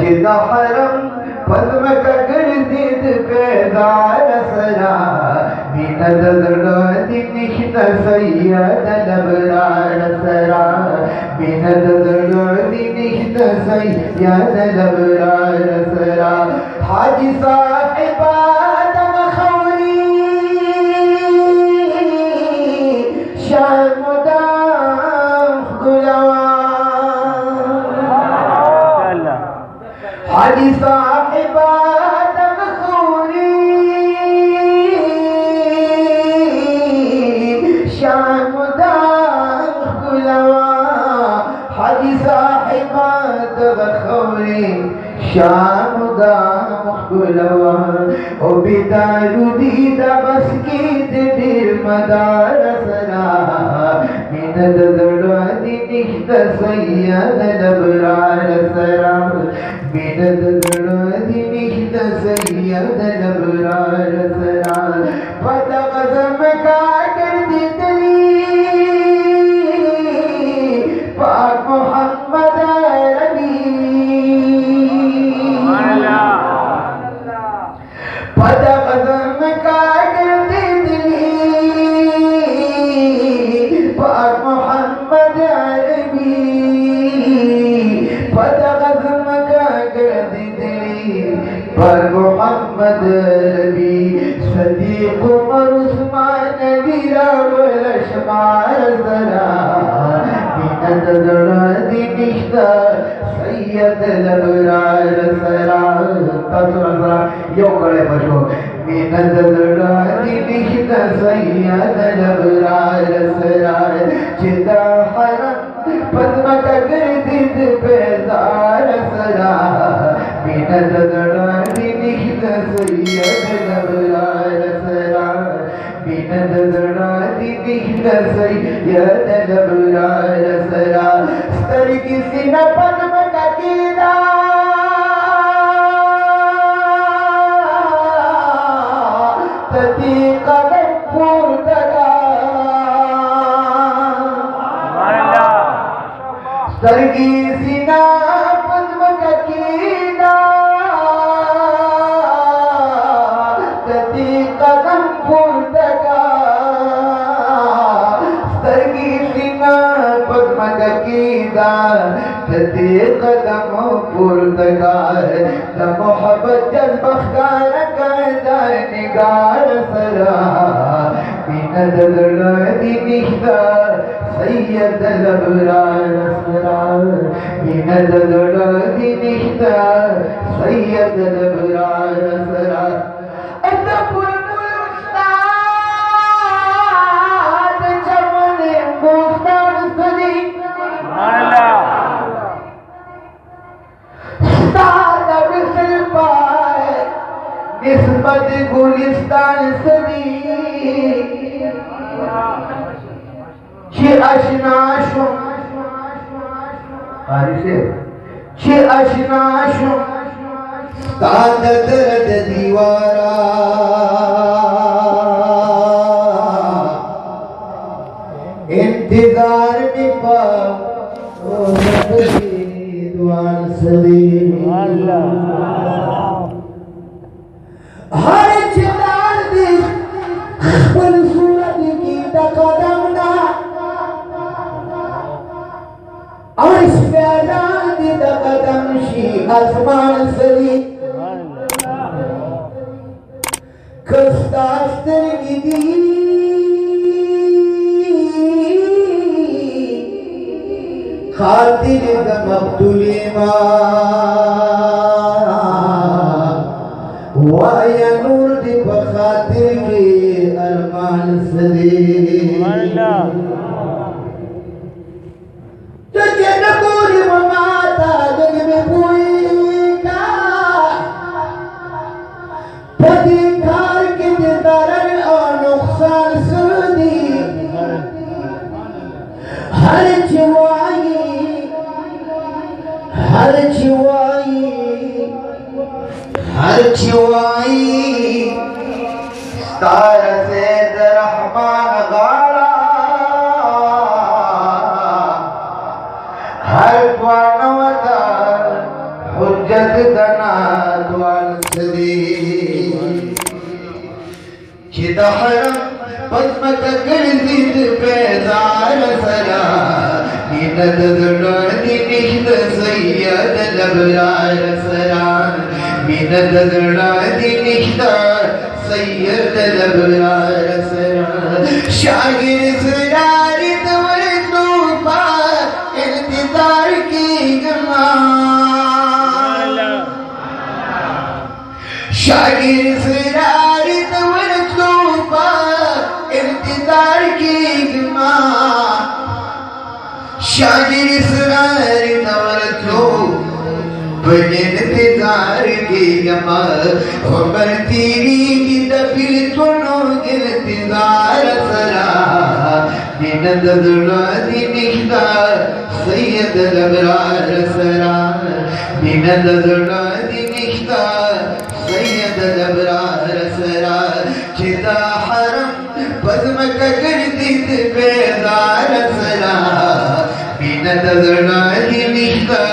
जिदा हरम पद्म कगर्दिद पेदार सरा बिनद दर्दी निश्त सैयद लबरार सरा बिनद दर्दी निश्त सैयद लबरार सरा हाजी साहिबा दम खौरी शर्मुदा हाजी साहिबा दम खौरी शर्मुदा गुलवा हाजी साहिबा दम खौरी शामुदा मुखलवा ओ बिदारुदी दबस की दिल मदार सरा मिनद दड़वादी निश्त सैयद लबरार सरा मिनद दड़वादी निश्त सैयद लबरार सरा पता कसम का कर दी दली पाक मोहम्मद पद कदम काट दिली पाक मोहम्मद अरबी पद कदम काट दिली पाक मोहम्मद अरबी सदीक उमर उस्मान वीरावल शमार जरा बिनद दड़दी निश्ता सैयद लबरार सरा तसरा यो कळे बसो बिनद दड़दी निश्ता सैयद लबरार सरा चिता हरम पद्म कगर्दिद पेदार सरा बिनद दड़दी निश्ता सैयद लबरार सरा बिनद दड़दी निश्ता सैयद लबरार सरा स्तर किसी न पद्म ककीरा तती कदम पूर्तगा स्तर किसी न पद्म ककीरा तती कदम पूर्तगा स्तर किसी न पद्म ककीदा तती कदम पुरतगार द मोहब्बत जज्बख्तार करदा निगार सरा बिनद दड़दी निश्ता सैयद लबरार सरा बिनद दड़दी निश्ता सैयद लबरार सरा निस्बत गुलिस्तान सदी छे अशनाशो से छे अशनाशो ताद दर्द दीवारा इंतजार में पाओ द्वार सदी हर चितार दी पर सूरत की कदमना और इस प्यादान दी कदम शी आसमान सली कस्तास्तर की दी खातिर दम अब्दुलीमा वाया नूर दी बखातिर के अरमान सदे तुझे नकोरी माता जग में पूईगा पदिकार के दरन और नुकसान सुनी हर चिवाई तार से रहमान गाड़ा हर हुज्जत दनात वालसदी खिदा हरम पद्म तकर्दिद पेदार सरा निनद दुलानी निहिद सैयद लबरार सरा निनद दुलानी निहिद सैयद लबरार सरा शागिर सरारी तवर तूफा इंतजार की जमाल शागिर सरारी तवर तूफा इंतजार की जमाल शागिर सरारी तवर इंतजार की जमाल उमर तेरी की दफिल सुनो इंतजार सरा निनद दुलानी निहिदा सैयद लबरार सरा निनद दुलानी निहिदा सैयद लबरार सरा खिदा हरम पद्म ककर्दिद पेदार सरा निनद दुलानी निहिदा